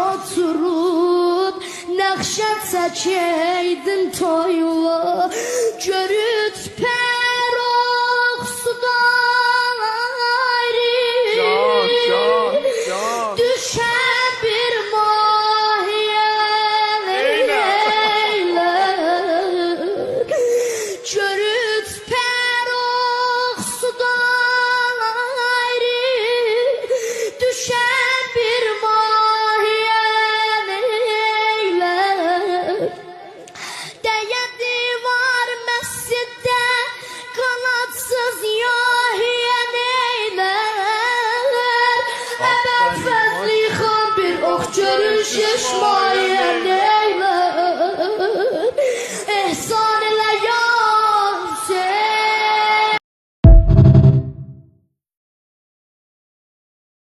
oturub nəqşə çəkəydin toyla, görüt pərox sudan ayrı, düşər bir mahiyə eylər, görüt pərox sudan ayrı, düşər bir mahiyə eylər. Dəyə divar məsciddə qanadsız yahiyən eylər, əbəd fəzli xan bir ox görür şişmayən